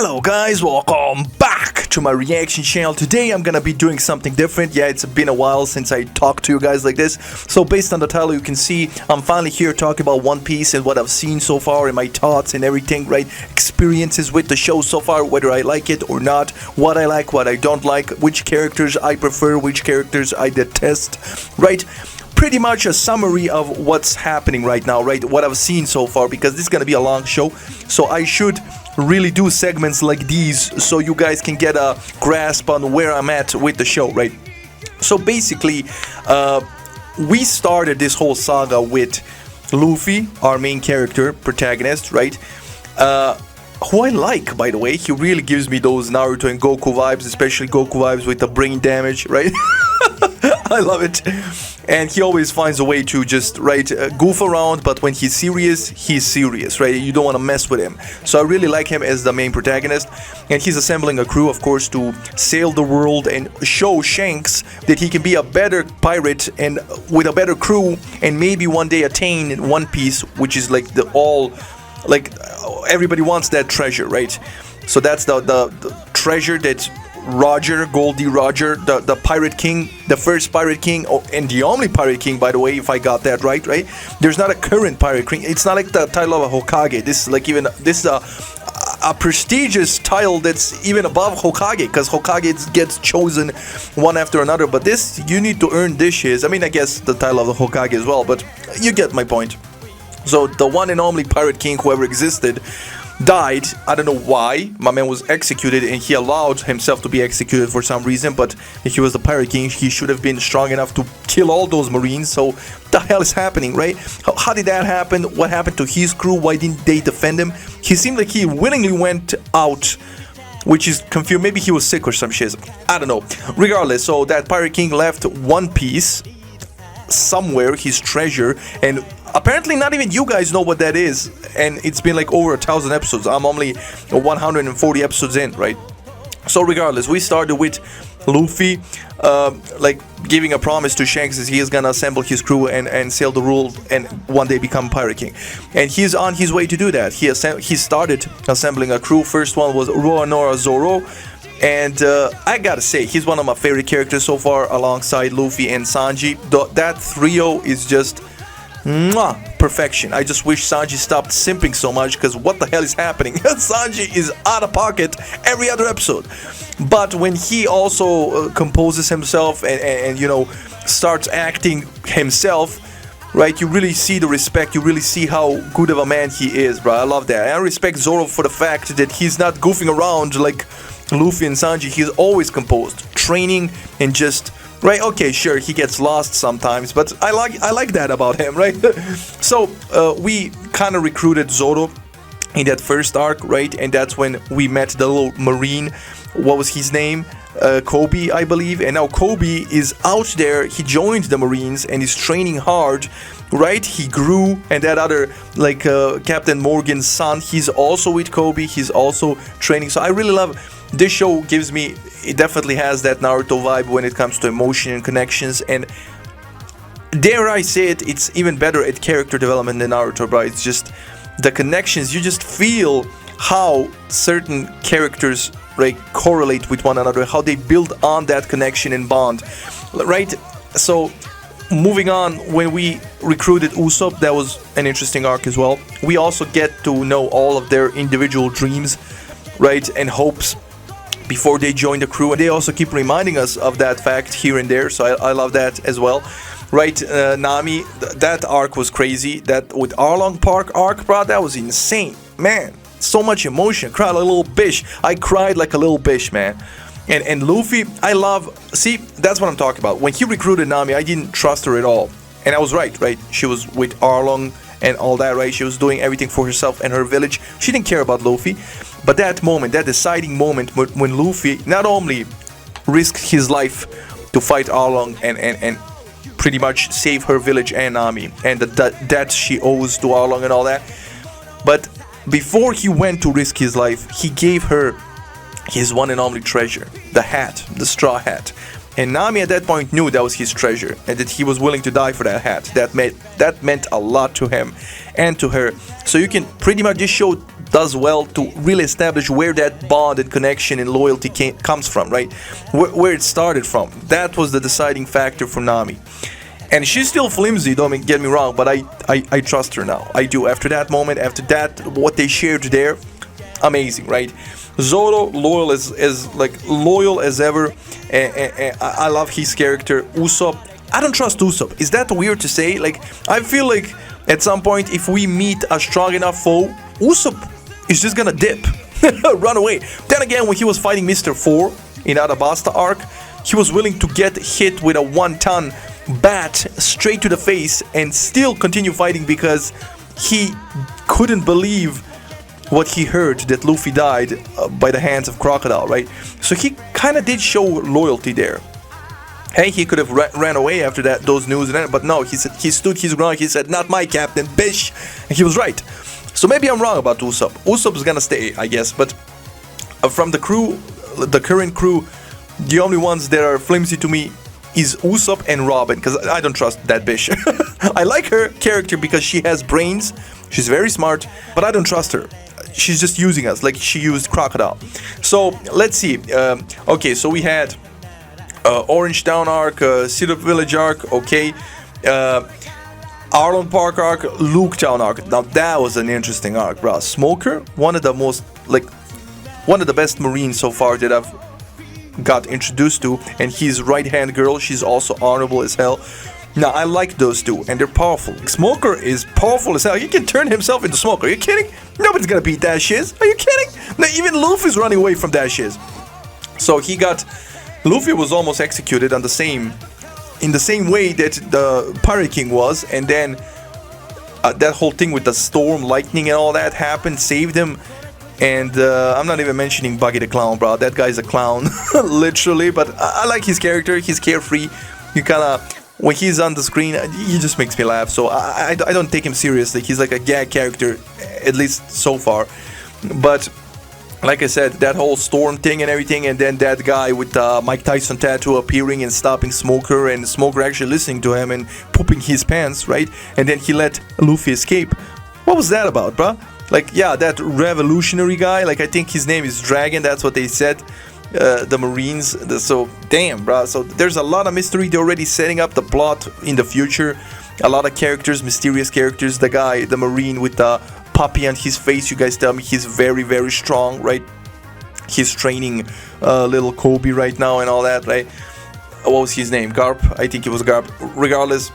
Hello guys, welcome back to my reaction channel. Today I'm gonna be doing something different. Yeah, it's been a while since I talked to you guys like this. So based on the title, you can see I'm finally here talking about One Piece and what I've seen so far and my thoughts and everything, right? Experiences with the show so far, whether I like it or not, what I like, what I don't like, which characters I prefer, which characters I detest, right? Pretty much a summary of what's happening right now, right? What I've seen so far, because this is gonna be a long show, so I should really do segments like these so you guys can get a grasp on where I'm at with the show, right? So basically, we started this whole saga with Luffy, our main character, protagonist, right? Who I like, by the way. He really gives me those Naruto and Goku vibes, especially Goku vibes with the brain damage, right? I love it. And he always finds a way to just, right, goof around, but when he's serious, right? You don't want to mess with him. So I really like him as the main protagonist. And he's assembling a crew, of course, to sail the world and show Shanks that he can be a better pirate and with a better crew and maybe one day attain One Piece, which is like everybody wants that treasure, right? So that's the treasure that Goldie Roger, the Pirate King, the first Pirate King, and the only Pirate King, by the way, if I got that right? There's not a current Pirate King. It's not like the title of a Hokage. This is a prestigious title that's even above Hokage, because Hokage gets chosen one after another. But this, you need to earn dishes. I mean, I guess the title of the Hokage as well, but you get my point. So the one and only Pirate King who ever existed died. I don't know why. My man was executed and he allowed himself to be executed for some reason, but if he was the Pirate King, he should have been strong enough to kill all those Marines. So what the hell is happening, right? How did that happen? What happened to his crew? Why didn't they defend him? He seemed like he willingly went out, which is confused. Maybe he was sick or some shit. I don't know. Regardless, so that Pirate King left One Piece somewhere, his treasure, and apparently not even you guys know what that is, and it's been like over 1,000 episodes. I'm only 140 episodes in, right? So regardless, we started with Luffy like giving a promise to Shanks that he is gonna assemble his crew and sail the world and one day become Pirate King, and he's on his way to do that. He started assembling a crew. First one was Roronoa Zoro. And I gotta say, he's one of my favorite characters so far, alongside Luffy and Sanji. That trio is just perfection. I just wish Sanji stopped simping so much, because what the hell is happening? Sanji is out of pocket every other episode. But when he also composes himself and you know, starts acting himself, right, you really see the respect. You really see how good of a man he is, bro. I love that. And I respect Zoro for the fact that he's not goofing around like Luffy and Sanji. He's always composed, training, and just, right, okay, sure, he gets lost sometimes, but I like that about him, right? So we kind of recruited Zoro in that first arc, right? And that's when we met the little Marine. What was his name? Kobe, I believe. And now Kobe is out there. He joined the Marines and is training hard, right? He grew, and that other, like Captain Morgan's son, he's also with Kobe. He's also training. So I really love this show. Gives me, it definitely has that Naruto vibe when it comes to emotion and connections, and dare I say it, it's even better at character development than Naruto, bro. It's just the connections. You just feel how certain characters, right, correlate with one another, how they build on that connection and bond, right? So moving on, when we recruited Usopp, that was an interesting arc as well. We also get to know all of their individual dreams, right, and hopes before they join the crew, and they also keep reminding us of that fact here and there, so I love that as well, right? Nami, that arc was crazy. That with Arlong Park arc, bro, that was insane, man. So much emotion. Cried like a little bitch. I cried like a little bitch, man. And Luffy, I love. See, that's what I'm talking about. When he recruited Nami, I didn't trust her at all, and I was right. She was with Arlong and all that, right? She was doing everything for herself and her village. She didn't care about Luffy. But that moment, that deciding moment when Luffy not only risked his life to fight Arlong and pretty much save her village and Nami and the debt she owes to Arlong and all that, but before he went to risk his life, he gave her his one and only treasure, the hat, the straw hat. And Nami at that point knew that was his treasure and that he was willing to die for that hat. That meant a lot to him and to her. So you can pretty much, this show does well to really establish where that bond and connection and loyalty comes from, right? Where it started from. That was the deciding factor for Nami. And she's still flimsy, don't get me wrong, but I trust her now. I do. After that moment, after that, what they shared there, amazing, right? Zoro, loyal as ever. I love his character. Usopp, I don't trust Usopp. Is that weird to say? Like, I feel like at some point, if we meet a strong enough foe, Usopp is just gonna dip, run away. Then again, when he was fighting Mr. 4 in Arabasta arc, he was willing to get hit with a 1-ton bat straight to the face and still continue fighting because he couldn't believe what he heard, that Luffy died by the hands of Crocodile, right? So he kind of did show loyalty there. Hey, he could have ran away after those news, but no, he stood his ground. He said, "Not my captain, bish," and he was right. So maybe I'm wrong about Usopp. Usopp's gonna stay, I guess, but from the crew, the current crew, the only ones that are flimsy to me is Usopp and Robin, because I don't trust that bitch. I like her character because she has brains, she's very smart, but I don't trust her. She's just using us like she used Crocodile. So let's see. Okay, so we had Orange Town arc, City Village arc, okay. Arlong Park arc, Loguetown arc. Now that was an interesting arc, bro. Smoker, one of the best Marines so far that I've got introduced to, and his right-hand girl, she's also honorable as hell. Now I like those two, and they're powerful. Smoker is powerful as hell. He can turn himself into Smoker. Are you kidding? Nobody's gonna beat that shiz. Are you kidding? Now, even Luffy's running away from that shiz. So Luffy was almost executed in the same way that the Pirate King was, and then that whole thing with the storm, lightning, and all that happened, saved him. And I'm not even mentioning Buggy the Clown, bro. That guy's a clown, literally. But I like his character. He's carefree. You kind of, when he's on the screen, he just makes me laugh. So I don't take him seriously. He's like a gag character, at least so far. But like I said, that whole storm thing and everything, and then that guy with Mike Tyson tattoo appearing and stopping Smoker, and Smoker actually listening to him and pooping his pants, right? And then he let Luffy escape. What was that about, bro? Like, yeah, that revolutionary guy, like, I think his name is Dragon, that's what they said, the Marines. So, damn, bro. So, there's a lot of mystery. They're already setting up the plot in the future. A lot of characters, mysterious characters. The guy, the Marine with the puppy on his face, you guys tell me he's very, very strong, right? He's training little Kobe right now and all that, right? What was his name? Garp? I think it was Garp. Regardless,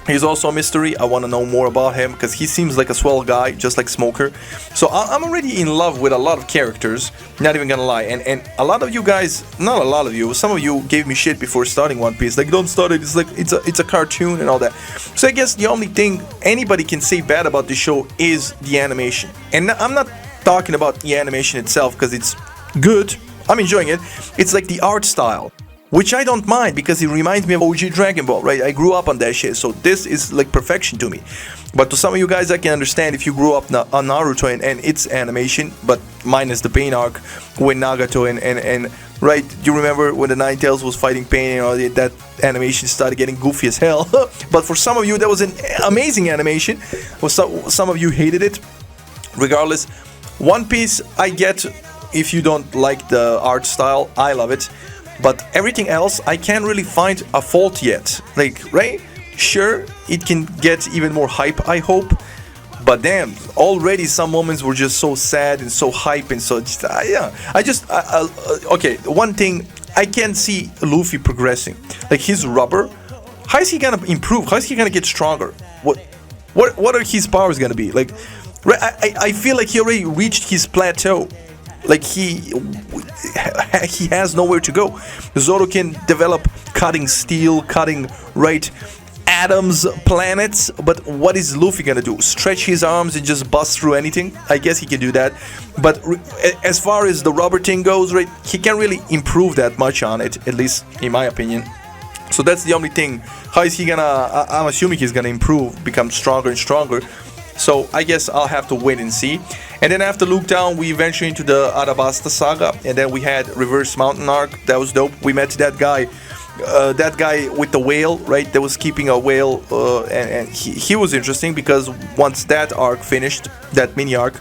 he's also a mystery. I want to know more about him because he seems like a swell guy, just like Smoker. So I'm already in love with a lot of characters, not even gonna lie. And a lot of you guys, not a lot of you, some of you gave me shit before starting One Piece. Like, don't start it, it's like it's a cartoon and all that. So I guess the only thing anybody can say bad about this show is the animation. And I'm not talking about the animation itself because it's good. I'm enjoying it. It's like the art style, which I don't mind because it reminds me of OG Dragon Ball, right? I grew up on that shit, so this is like perfection to me. But to some of you guys, I can understand if you grew up on Naruto and its animation, but minus the Pain arc with Nagato and right? You remember when the Nine Tails was fighting Pain and all that animation started getting goofy as hell. But for some of you, that was an amazing animation. Well, some of you hated it. Regardless, One Piece, I get if you don't like the art style. I love it. But everything else, I can't really find a fault yet. Like, right? Sure, it can get even more hype, I hope. But damn, already some moments were just so sad and so hype and so just, yeah. Okay, one thing, I can't see Luffy progressing. Like, his rubber, how is he gonna improve? How is he gonna get stronger? What are his powers gonna be? Like, I feel like he already reached his plateau. Like, he has nowhere to go. Zoro can develop cutting steel, cutting, right, atoms, planets, but what is Luffy gonna do? Stretch his arms and just bust through anything? I guess he can do that. But as far as the rubber thing goes, right, he can't really improve that much on it, at least in my opinion. So that's the only thing. How is he gonna, I'm assuming he's gonna improve, become stronger and stronger. So I guess I'll have to wait and see. And then after Loguetown, we ventured into the Arabasta Saga, and then we had Reverse Mountain arc. That was dope. We met that guy that guy with the whale, right? That was keeping a whale, and he was interesting because once that arc finished, that mini arc,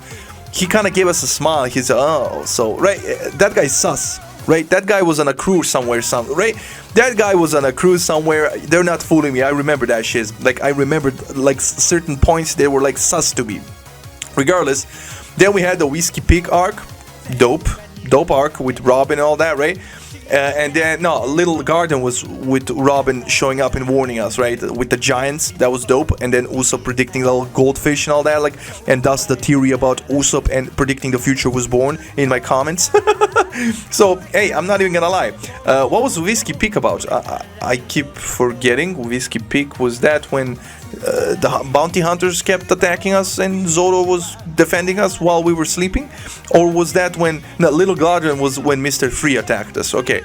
he kind of gave us a smile. He's right. That guy's sus, right? That guy was on a cruise somewhere, right? That guy was on a cruise somewhere. They're not fooling me. I remember that shit. Like I remembered like certain points they were like sus to me. Regardless, then we had the Whiskey Pig arc, dope arc with Robin and all that, right? And then Little Garden was with Robin showing up and warning us, right? With the giants, that was dope. And then Usopp predicting the goldfish and all that, like, and thus the theory about Usopp and predicting the future was born in my comments. So hey, I'm not even gonna lie. What was Whiskey Peak about? I keep forgetting. Whiskey Peak was that when the bounty hunters kept attacking us and Zoro was defending us while we were sleeping, or was that when Little Garden was when Mr. Free attacked us? Okay,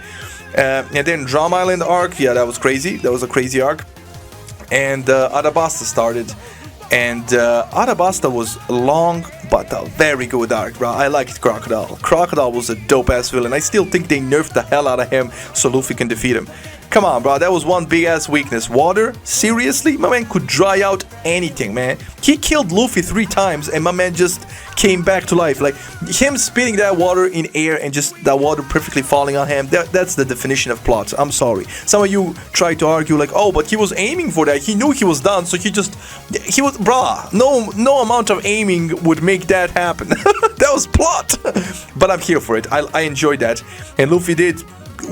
and then Drum Island arc, yeah, that was crazy. That was a crazy arc, and Arabasta started, and Arabasta was long but a very good arc, bro. I liked Crocodile. Crocodile was a dope ass villain. I still think they nerfed the hell out of him so Luffy can defeat him. Come on, bro, that was one big ass weakness. Water? Seriously? My man could dry out anything, man. He killed Luffy 3 times and my man just came back to life. Like, him spitting that water in air and just that water perfectly falling on him, that's the definition of plot. I'm sorry. Some of you try to argue like, oh, but he was aiming for that. He knew he was done, so he was, bruh, no amount of aiming would make that happen. That was plot. But I'm here for it. I enjoyed that. And Luffy did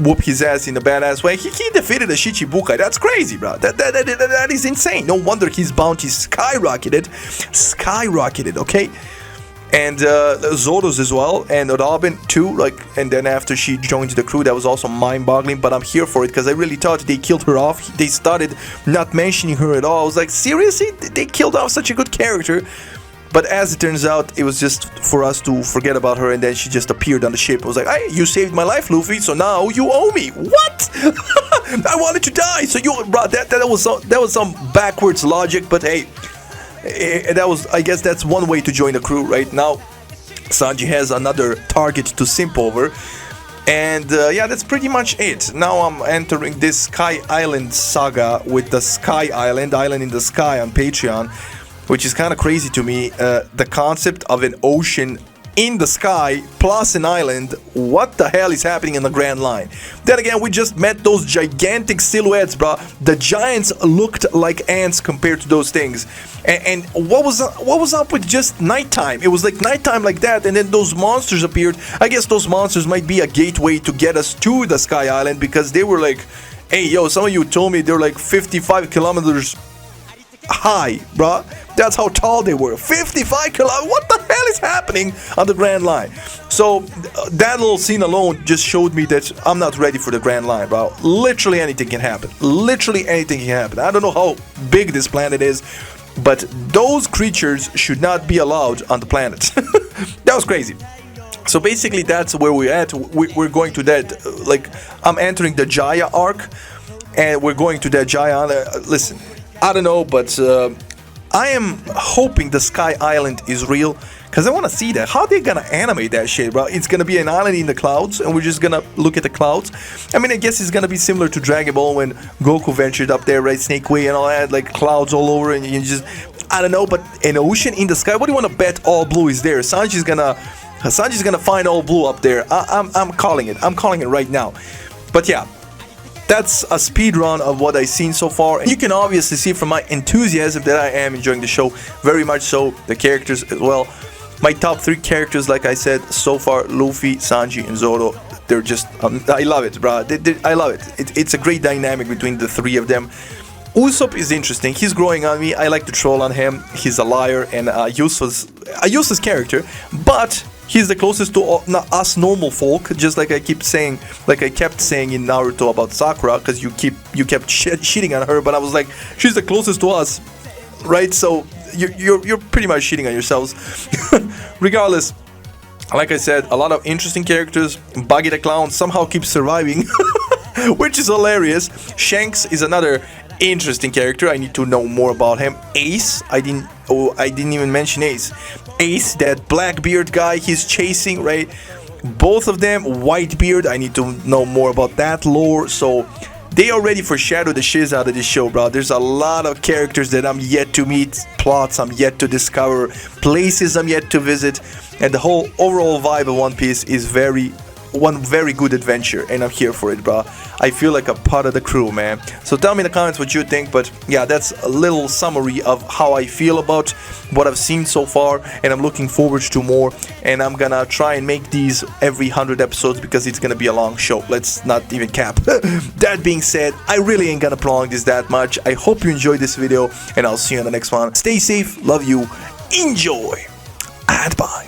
whoop his ass in a badass way. He defeated a Shichibukai. That's crazy, bro. That is insane. No wonder his bounty skyrocketed, okay? And Zoro's as well, and Robin too. Like, and then after she joined the crew, that was also mind-boggling. But I'm here for it because I really thought they killed her off. They started not mentioning her at all. I was like, seriously, they killed off such a good character. But as it turns out, it was just for us to forget about her, and then she just appeared on the ship. I was like, hey, you saved my life, Luffy, so now you owe me. What? I wanted to die, so you, bro, that was some backwards logic, but hey, I guess that's one way to join the crew right now. Sanji has another target to simp over. And yeah, that's pretty much it. Now I'm entering this Sky Island saga with the Sky Island in the sky on Patreon, which is kind of crazy to me. The concept of an ocean in the sky plus an island. What the hell is happening in the Grand Line? Then again, we just met those gigantic silhouettes, bro. The giants looked like ants compared to those things. And what was up with just nighttime? It was like nighttime like that, and then those monsters appeared. I guess those monsters might be a gateway to get us to the Sky Island, because they were like, hey, yo, some of you told me they're like 55 kilometers high, bro. That's how tall they were. 55 kilometers. What the hell is happening on the Grand Line? So that little scene alone just showed me that I'm not ready for the Grand Line, bro. Literally anything can happen. Literally anything can happen. I don't know how big this planet is, but those creatures should not be allowed on the planet. That was crazy. So basically that's where we're at. We're going to that, like, I'm entering the Jaya arc, and we're going to that Jaya. Listen, I don't know, but I am hoping the Sky Island is real, because I want to see that. How they gonna animate that shit, bro? It's gonna be an island in the clouds, and we're just gonna look at the clouds. I mean, I guess it's gonna be similar to Dragon Ball when Goku ventured up there, right? Snake Way and all that, like clouds all over, and you just, I don't know, but an ocean in the sky. What do you want to bet all blue is there? Sanji's gonna find all blue up there. I'm calling it. I'm calling it right now. But yeah. That's a speed run of what I've seen so far, and you can obviously see from my enthusiasm that I am enjoying the show very much so, the characters as well. My top 3 characters, like I said, so far, Luffy, Sanji, and Zoro, they're just, I love it, bro. I love it. It's a great dynamic between the 3 of them. Usopp is interesting. He's growing on me. I like to troll on him. He's a liar and a useless character, but he's the closest to us normal folk, just like I kept saying in Naruto about Sakura, because you kept shitting on her, but I was like, she's the closest to us, right? So you're pretty much shitting on yourselves. Regardless, like I said, a lot of interesting characters. Buggy the Clown somehow keeps surviving, which is hilarious. Shanks is another interesting character. I need to know more about him. Ace, I didn't even mention Ace. Ace, that Blackbeard guy he's chasing, right? Both of them, Whitebeard, I need to know more about that lore. So They already foreshadowed the shiz out of this show, bro. There's a lot of characters that I'm yet to meet, plots I'm yet to discover, places I'm yet to visit, and the whole overall vibe of One Piece is one very good adventure, and I'm here for it, bro. I feel like a part of the crew, man. So tell me in the comments what you think, but yeah, that's a little summary of how I feel about what I've seen so far, and I'm looking forward to more, and I'm gonna try and make these every 100 episodes because it's gonna be a long show. Let's not even cap. That being said, I really ain't gonna prolong this that much. I hope you enjoyed this video, and I'll see you in the next one. Stay safe, love you, enjoy, and bye.